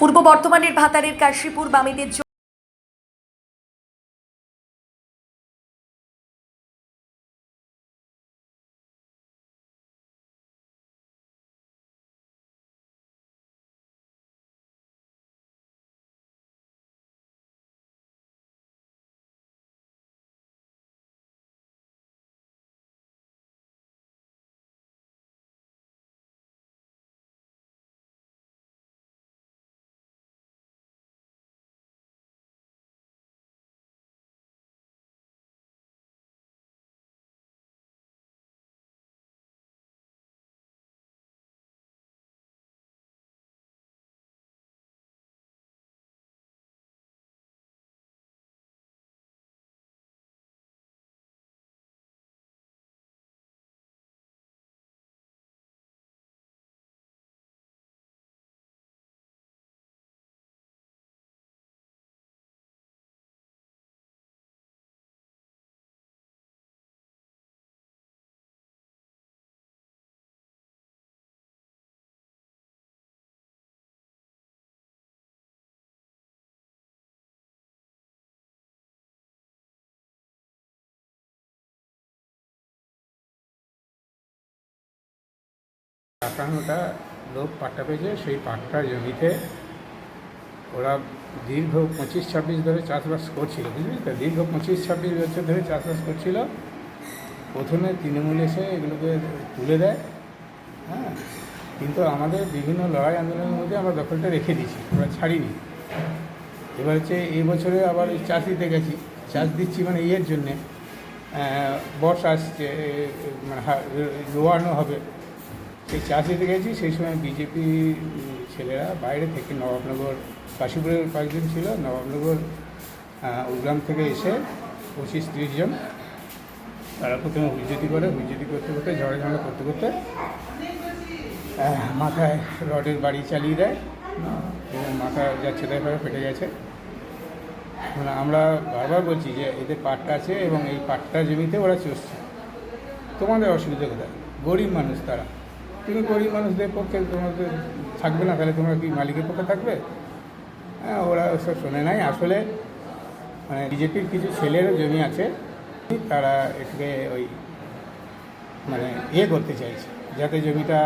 পূর্ব বর্ধমানের ভাতারের কাশীপুর বামেদের টাকানোটা লোক পাট্টা পেয়েছে, সেই পাট্টা জমিতে ওরা দীর্ঘ 25-26 ধরে চাষবাস করছিল, বুঝলি তো? দীর্ঘ 25-26 বছর ধরে চাষবাস করছিল। প্রথমে তৃণমূল এসে এগুলোকে তুলে দেয়, হ্যাঁ, কিন্তু আমাদের বিভিন্ন লড়াই আন্দোলনের মধ্যে আমরা দখলটা রেখে দিয়েছি, আমরা ছাড়িনি। এবার হচ্ছে এই বছরে আবার চাষ দিতে গেছি, চাষ দিচ্ছি মানে ইয়ের জন্যে বর্ষা আসছে, মানে রোয়ানো হবে, সেই চাষ দিতে গেছি। সেই সময় বিজেপি ছেলেরা বাইরে থেকে নবাবনগর, কাশীপুরের কয়েকজন ছিল, নবাবনগর উগ্রাম থেকে এসে 25-30 জন, তারা প্রথমে হুজ্জতি করে, হুজ্জতি করতে করতে ঝড়ে ঝামেলা করতে করতে মাথায় রডের বাড়ি চালিয়ে দেয় এবং মাথা যাচ্ছে তাই ফেটে গেছে। মানে আমরা বারবার বলছি যে এদের পাট্টা আছে এবং এই পাট্টা জমিতে ওরা চষছে। তোমাদের অসুবিধা কোথায়? গরিব মানুষ তারা, তুমি গরিব মানুষদের পক্ষে তোমাদের থাকবে না, তাহলে তোমরা কি মালিকের পক্ষে থাকবে? হ্যাঁ, ওরা ওসব শোনে নাই। আসলে মানে বিজেপির কিছু ছেলেরও জমি আছে, তারা এটাকে ওই মানে করতে চাইছে, যাতে জমিটা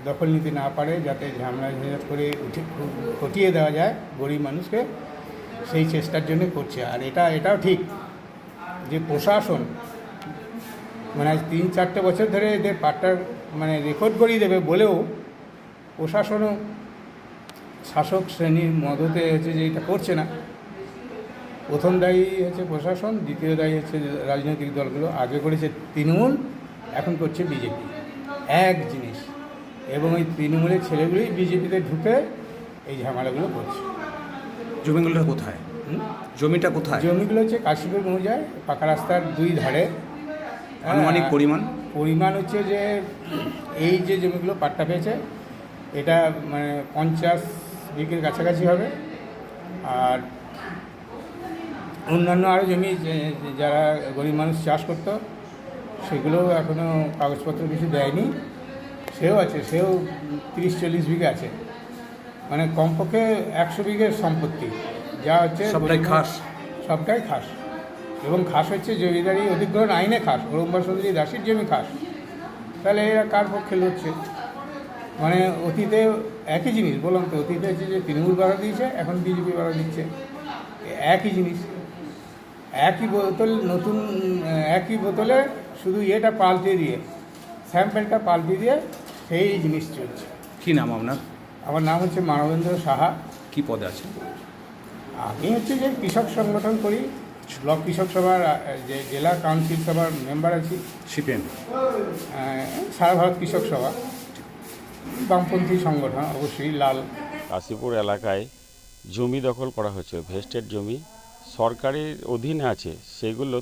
দখল নিতে না পারে, যাতে ঝামেলা ঝঞ্ঝাট করে হটিয়ে দেওয়া যায় গরিব মানুষকে, সেই চেষ্টার জন্য করছে। আর এটাও ঠিক যে প্রশাসন মানে আজ 3-4টে বছর ধরে এদের পাট্টার মানে রেকর্ড করিয়ে দেবে বলেও প্রশাসনও শাসক শ্রেণীর মদতে হচ্ছে যে এটা করছে না। প্রথম দায়ী হচ্ছে প্রশাসন, দ্বিতীয় দায়ী হচ্ছে রাজনৈতিক দলগুলো। আগে করেছে তৃণমূল, এখন করছে বিজেপি, এক জিনিস। এবং ওই তৃণমূলের ছেলেগুলোই বিজেপিতে ঢুকে এই ঝামেলাগুলো করছে। জমিগুলো কোথায়? জমিটা কোথায়? জমিগুলো হচ্ছে কাশীপুর মৌজায়, পাকা রাস্তার 2 ধারে। আনুমানিক পরিমাণ হচ্ছে যে এই যে জমিগুলো পাট্টা পেয়েছে এটা মানে 50 বিঘের কাছাকাছি হবে। আর অন্যান্য আরও জমি যারা গরিব মানুষ চাষ করতো সেগুলোও এখনও কাগজপত্র কিছু দেয়নি, সেও আছে, সেও 30-40 বিঘে আছে। মানে কমপক্ষে 100 বিঘের সম্পত্তি, যা হচ্ছে সবটাই খাস। এবং খাস হচ্ছে জমিদারি অধিগ্রহণ আইনে খাস, ওরম্বা সুন্দরী দাসীর জমি খাস। তাহলে এরা কার পক্ষে লড়ছে? মানে অতীতে একই জিনিস বললাম তো, অতীতে হচ্ছে যে তৃণমূল বাড়া দিয়েছে, এখন বিজেপি বাড়া দিচ্ছে, একই জিনিস, একই বোতল, নতুন একই বোতলে শুধু এটা পাল্টে দিয়ে, স্যাম্পেলটা পাল্টে দিয়ে সেই জিনিস চলছে। কী নাম আপনার? আমার নাম হচ্ছে মানবেন্দ্র সাহা। কী পদে আছে? আমি হচ্ছে যে কৃষক সংগঠন করি, ব্লক কৃষক সভার যে জেলা কাউন্সিল সভার মেম্বার আছি। সিপিএম? সারা ভারত কৃষক সভা, বামপন্থী সংগঠন অবশ্যই। লাল কাশীপুর এলাকায় জমি দখল করা হয়েছে, ভেস্টেড জমি সরকারের অধীনে আছে, সেগুলো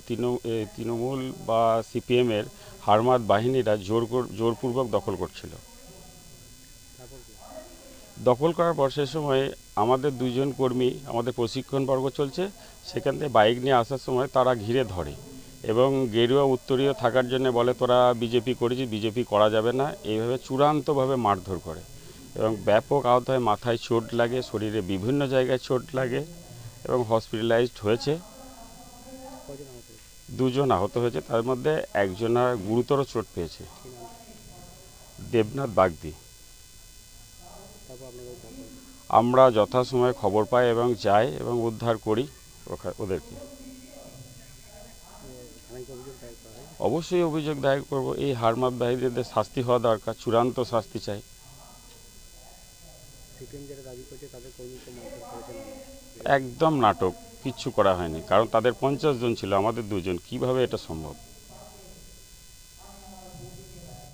তৃণমূল বা সিপিএমের হারমাত বাহিনীরা জোরপূর্বক দখল করছিল। দখল করার পর সে সময় আমাদের 2 জন কর্মী, আমাদের প্রশিক্ষণবর্গ চলছে, সেখান থেকে বাইক নিয়ে আসার সময় তারা ঘিরে ধরে এবং গেরুয়া উত্তরীয় থাকার জন্য বলে তোরা বিজেপি করেছিস, বিজেপি করা যাবে না, এইভাবে চূড়ান্তভাবে মারধর করে এবং ব্যাপক আহত হয়, মাথায় চোট লাগে, শরীরে বিভিন্ন জায়গায় চোট লাগে এবং হসপিটালাইজড হয়েছে। দুজন আহত হয়েছে, তার মধ্যে একজনের গুরুতর চোট পেয়েছে, দেবনাথ বাগদি। আমরা যথাসময়ে খবর পাই এবং যাই এবং উদ্ধার করি ওদেরকে। অবশ্যই অভিযোগ দায়ের করব। এই হারমাতবাহীদের শাস্তি হওয়া দরকার, চূড়ান্ত শাস্তি চাই। একদম নাটক, কিচ্ছু করা হয়নি, কারণ তাদের 50 জন ছিল, আমাদের 2 জন, কিভাবে এটা সম্ভব?